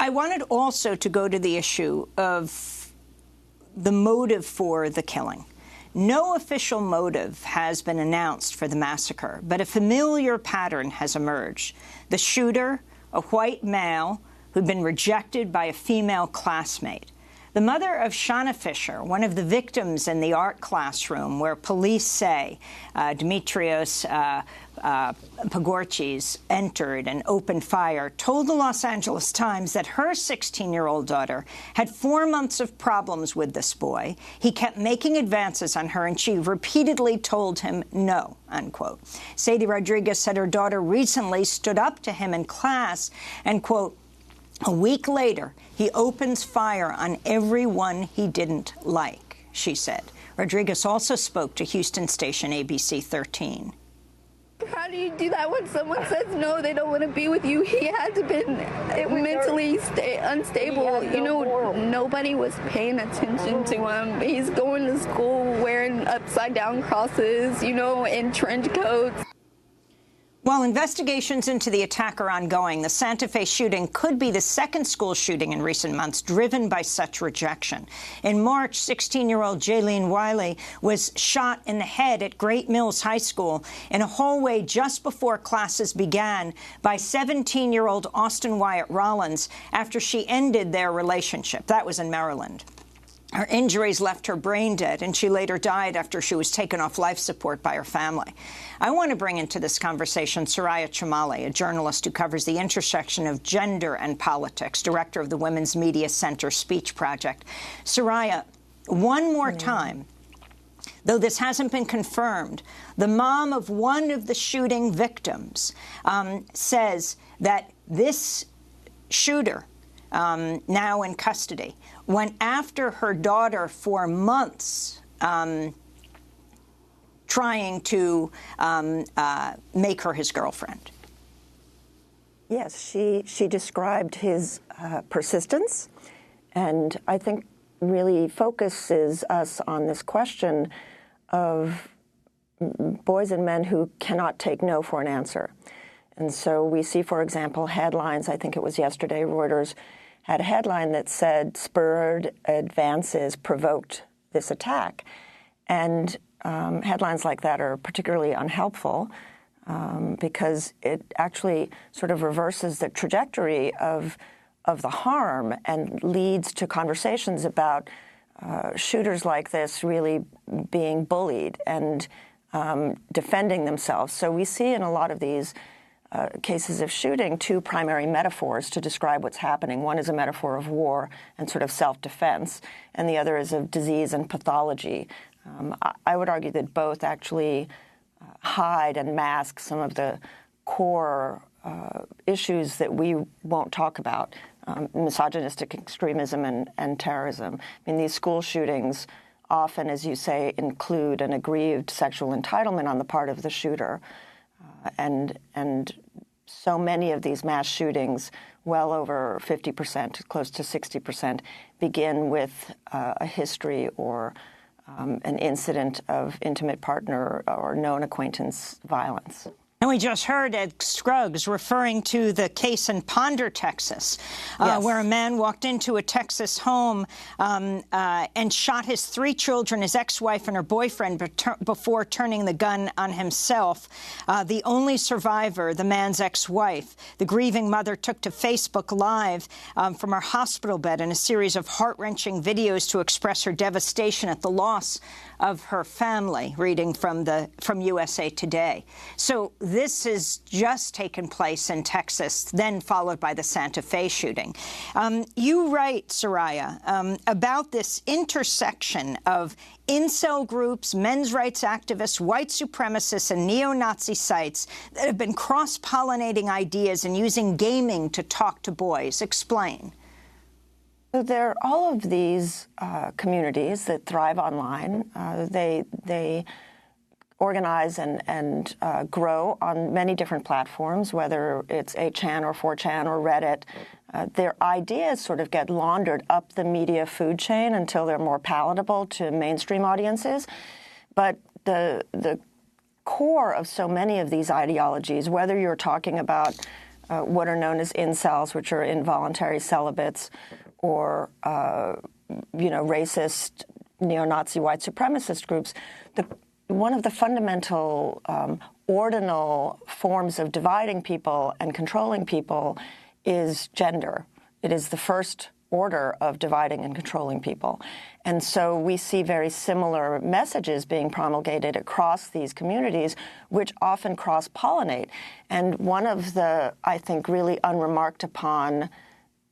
I wanted also to go to the issue of the motive for the killing. No official motive has been announced for the massacre, but a familiar pattern has emerged. The shooter, a white male who'd been rejected by a female classmate. The mother of Shauna Fisher, one of the victims in the art classroom where police say Dimitrios Pagorchis entered and opened fire, told the Los Angeles Times that her 16-year-old daughter had 4 months of problems with this boy. He kept making advances on her, and she repeatedly told him no, unquote. Sadie Rodriguez said her daughter recently stood up to him in class and, quote, a week later, he opens fire on everyone he didn't like, she said. Rodriguez also spoke to Houston station ABC 13. How do you do that when someone says no, they don't want to be with you? He had to be mentally unstable. You know, nobody was paying attention to him. He's going to school wearing upside-down crosses, you know, in trench coats. While investigations into the attack are ongoing, the Santa Fe shooting could be the second school shooting in recent months driven by such rejection. In March, 16-year-old Jaylene Wiley was shot in the head at Great Mills High School in a hallway just before classes began by 17-year-old Austin Wyatt Rollins after she ended their relationship. That was in Maryland. Her injuries left her brain dead, and she later died after she was taken off life support by her family. I want to bring into this conversation Soraya Chemaly, a journalist who covers the intersection of gender and politics, director of the Women's Media Center Speech Project. Soraya, one more time, though this hasn't been confirmed, the mom of one of the shooting victims says that this shooter, now in custody, went after her daughter for months, trying to make her his girlfriend. Yes, she described his persistence, and I think really focuses us on this question of boys and men who cannot take no for an answer. And so we see, for example, headlines. I think it was yesterday, Reuters had a headline that said, spurred advances provoked this attack. And headlines like that are particularly unhelpful because it actually sort of reverses the trajectory of the harm and leads to conversations about shooters like this really being bullied and defending themselves. So we see in a lot of these cases of shooting two primary metaphors to describe what's happening. One is a metaphor of war and sort of self-defense, and the other is of disease and pathology. I would argue that both actually hide and mask some of the core issues that we won't talk about, misogynistic extremism and terrorism. I mean, these school shootings often, as you say, include an aggrieved sexual entitlement on the part of the shooter. And so many of these mass shootings, well over 50%, close to 60%, begin with a history or an incident of intimate partner or known acquaintance violence. And we just heard Ed Scruggs referring to the case in Ponder, Texas, yes, where a man walked into a Texas home and shot his 3 children, his ex-wife and her boyfriend, before turning the gun on himself. The only survivor, the man's ex-wife, the grieving mother, took to Facebook Live from her hospital bed in a series of heart-wrenching videos to express her devastation at the loss of her family, reading from USA Today. So this has just taken place in Texas, then followed by the Santa Fe shooting. You write, Soraya, about this intersection of incel groups, men's rights activists, white supremacists, and neo-Nazi sites that have been cross-pollinating ideas and using gaming to talk to boys. Explain. So there are all of these communities that thrive online. They organize and grow on many different platforms, whether it's 8chan or 4chan or Reddit. Their ideas sort of get laundered up the media food chain until they're more palatable to mainstream audiences. But the core of so many of these ideologies, whether you're talking about what are known as incels, which are involuntary celibates, or racist, neo-Nazi, white supremacist groups. One of the fundamental ordinal forms of dividing people and controlling people is gender. It is the first order of dividing and controlling people. And so we see very similar messages being promulgated across these communities, which often cross-pollinate. And one of the, I think, really unremarked upon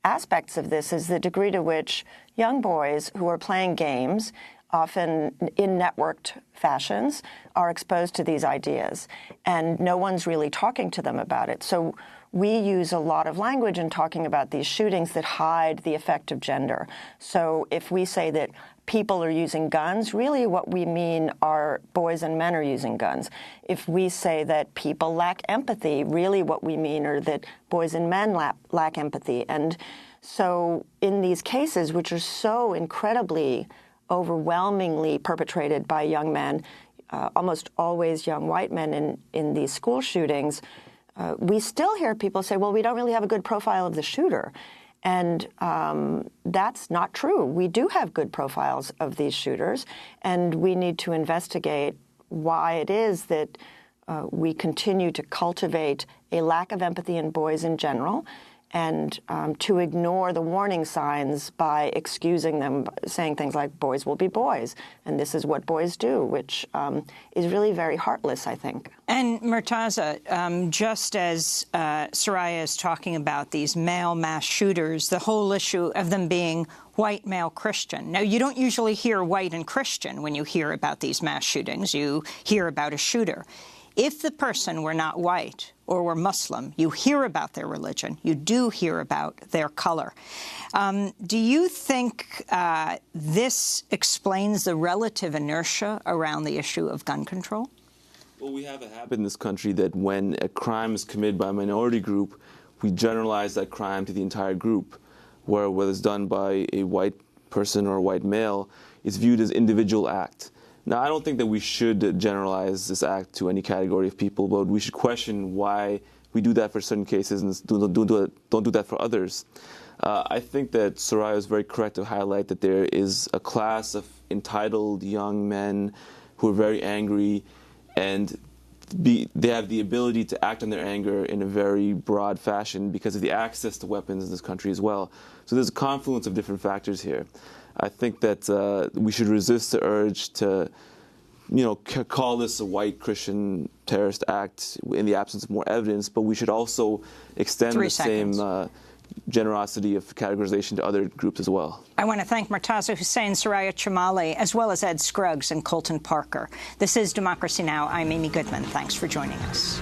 aspects of this is the degree to which young boys who are playing games, often in networked fashions, are exposed to these ideas, and no one's really talking to them about it. So we use a lot of language in talking about these shootings that hide the effect of gender. So if we say that people are using guns, really what we mean are boys and men are using guns. If we say that people lack empathy, really what we mean are that boys and men lack empathy. And so in these cases, which are so incredibly overwhelmingly perpetrated by young men, almost always young white men in these school shootings, we still hear people say, well, we don't really have a good profile of the shooter. And that's not true. We do have good profiles of these shooters, and we need to investigate why it is that we continue to cultivate a lack of empathy in boys in general, and to ignore the warning signs by excusing them, saying things like, boys will be boys, and this is what boys do, which is really very heartless, I think. And Murtaza, just as Soraya is talking about these male mass shooters, the whole issue of them being white male Christian. Now, you don't usually hear white and Christian when you hear about these mass shootings. You hear about a shooter. If the person were not white or were Muslim, you hear about their religion. You do hear about their color. Do you think this explains the relative inertia around the issue of gun control? Well, we have a habit in this country that when a crime is committed by a minority group, we generalize that crime to the entire group, where whether it's done by a white person or a white male, it's viewed as individual act. Now, I don't think that we should generalize this act to any category of people, but we should question why we do that for certain cases and don't do that for others. I think that Soraya is very correct to highlight that there is a class of entitled young men who are very angry, and they have the ability to act on their anger in a very broad fashion because of the access to weapons in this country as well. So there's a confluence of different factors here. I think that we should resist the urge to, call this a white Christian terrorist act in the absence of more evidence, but we should also extend the same generosity of categorization to other groups as well. I want to thank Murtaza Hussain, Soraya Chemaly, as well as Ed Scruggs and Colton Parker. This is Democracy Now! I'm Amy Goodman. Thanks for joining us.